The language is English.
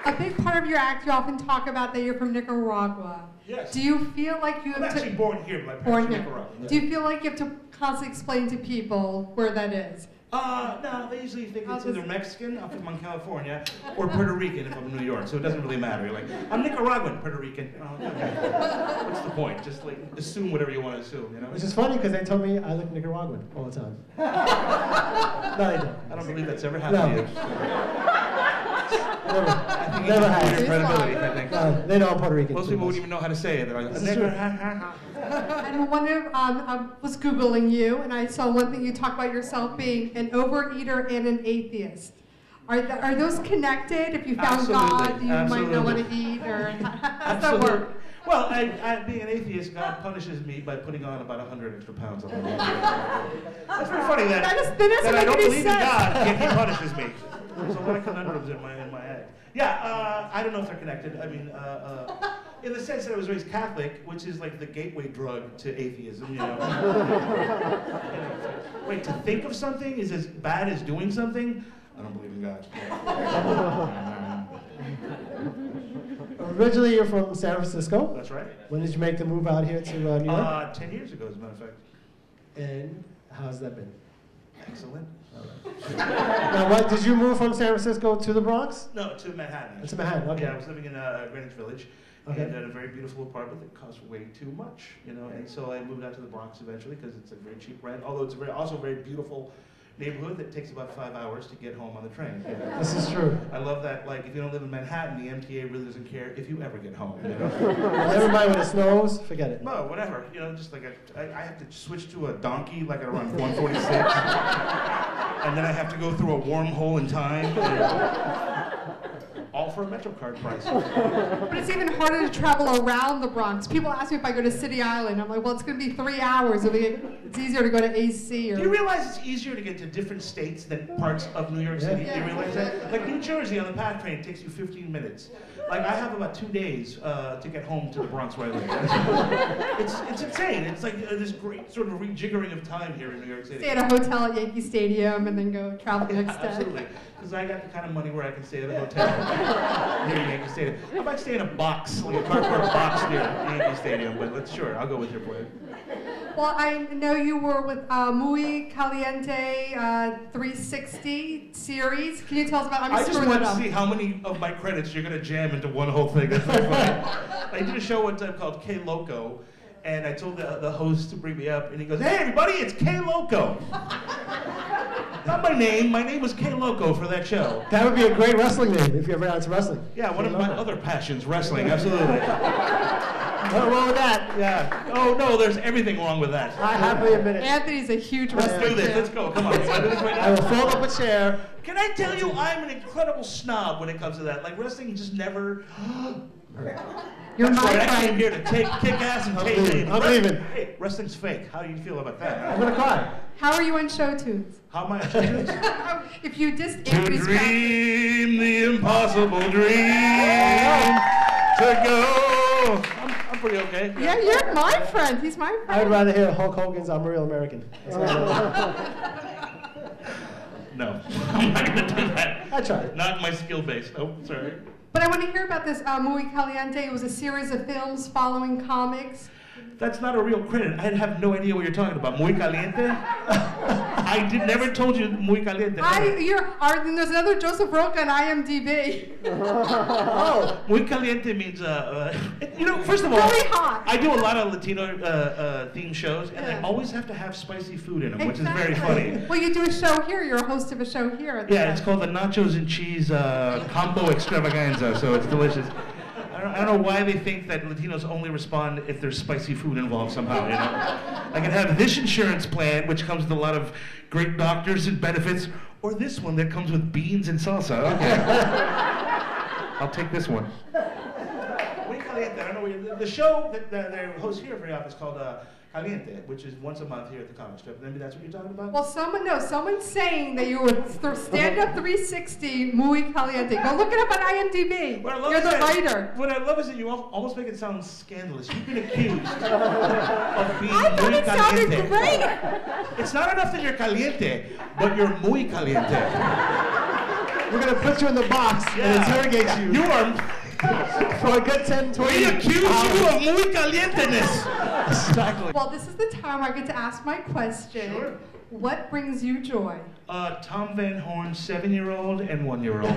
A big part of your act, you often talk about that you're from Nicaragua. Yes. Do you feel like you have I'm to... actually born here, but my parents are Nicaraguan. Do you feel like you have to constantly explain to people where that is? No, they usually think it's either Mexican, I'm from California, or Puerto Rican if I'm in New York, so it doesn't really matter. You're like, I'm Nicaraguan, Puerto Rican. Oh, okay. What's the point? Just like assume whatever you want to assume, you know? Which is funny because they told me I look Nicaraguan all the time. No, they don't. I don't believe that's ever happened to you. I think Never had. Your credibility, I think. No, they know I'm Puerto Rican. Most people wouldn't even know how to say it. They're like, And one of, I was Googling you, and I saw one thing you talk about yourself being an overeater and an atheist. Are those connected? If you found God, you might know what to eat, or how does that work? Well, being an atheist, God punishes me by putting on about 100 extra pounds on my body. That's pretty funny that I don't believe in God, yet He punishes me. There's a lot of conundrums in my head. Yeah, I don't know if they're connected. I mean, in the sense that I was raised Catholic, which is like the gateway drug to atheism, you know. Wait, to think of something is as bad as doing something? I don't believe in God. Originally, you're from San Francisco? That's right. When did you make the move out here to New York? 10 years ago, as a matter of fact. And how's that been? Excellent. All right. Now, what, did you move from San Francisco to the Bronx? No, to Manhattan. To Manhattan, okay. Yeah, I was living in Greenwich Village. Okay. And had a very beautiful apartment that cost way too much, you know. And so I moved out to the Bronx eventually because it's a very cheap rent. Although it's also a very beautiful neighborhood that takes about 5 hours to get home on the train. You know? This is true. I love that. Like, if you don't live in Manhattan, the MTA really doesn't care if you ever get home. You know? Never mind when it snows. Forget it. No, whatever. You know, just like I have to switch to a donkey like at around 146, and then I have to go through a wormhole in time. All for a MetroCard price. But it's even harder to travel around the Bronx. People ask me if I go to City Island. I'm like, well, it's going to be 3 hours. It's easier to go to AC. Or... Do you realize it's easier to get to different states than parts of New York City? Yeah. Do you realize that? Like New Jersey on the PATH train takes you 15 minutes. Like I have about 2 days to get home to the Bronx where I live. It's insane. It's like this great sort of rejiggering of time here in New York City. Stay at a hotel at Yankee Stadium and then go travel the next day. Absolutely. Because I got the kind of money where I can stay at a hotel near Yankee Stadium. I might stay in a box, like a cardboard box near Yankee Stadium, but sure, I'll go with your plan. Well, I know you were with Muy Caliente 360 series. Can you tell us about? I just want to see how many of my credits you're going to jam into one whole thing. That's very funny. I did a show one time called K Loco, and I told the host to bring me up, and he goes, "Hey, everybody, it's K Loco." Not my name. My name was K Loco for that show. That would be a great wrestling name if you ever got into wrestling. Yeah, one of my other passions, wrestling. Absolutely. Nothing wrong with that. Yeah. Oh no, there's everything wrong with that. I happily admit it. Anthony's a huge Let's wrestling do this. fan. Let's go. Come on. You want to do this right now? I will fold up a chair. Can I tell you, I'm an incredible snob when it comes to that. Like wrestling, just never. You're That's my right. I came friend. here to kick ass and take names. I'm leaving. Hey, wrestling's fake. How do you feel about that? I'm gonna cry. How are you on show tunes? How am I? To If you just Anthony's dream the impossible dream. To go. I'm pretty okay. Yeah, you're my friend. He's my friend. I'd rather hear Hulk Hogan's "I'm a Real American." That's what No, I'm not gonna do that. I tried. Not my skill base. Nope, sorry. But I want to hear about this Muy Caliente. It was a series of films following comics. That's not a real credit. I have no idea what you're talking about. Muy Caliente? Never told you Muy Caliente. There's another Joseph Rocha on IMDb. Oh, Muy Caliente means, first of all, really hot. I do a lot of Latino themed shows, and they always have to have spicy food in them, which is very funny. Well, you do a show here. You're a host of a show here. Yeah, it's called the Nachos and Cheese Combo Extravaganza, so it's delicious. I don't know why they think that Latinos only respond if there's spicy food involved somehow, you know? I can have this insurance plan, which comes with a lot of great doctors and benefits, or this one that comes with beans and salsa. Okay. I'll take this one. Muy Caliente, I don't know, the show that they host here very often is called Caliente, which is once a month here at the comic strip. Maybe that's what you're talking about? Well, someone's saying that you were stand-up 360 Muy Caliente. Go look it up on IMDb. You're the writer. What I love is that you almost make it sound scandalous. You've been accused of being I thought muy it sounded caliente. great. It's not enough that you're caliente, but you're muy caliente. We're gonna put you in the box and interrogate you. You are. For a good 10, 20 We accuse you hours. of muy calienteness. Exactly. Well, this is the time where I get to ask my question. Sure. What brings you joy? Tom Van Horn, 7-year-old and 1-year-old.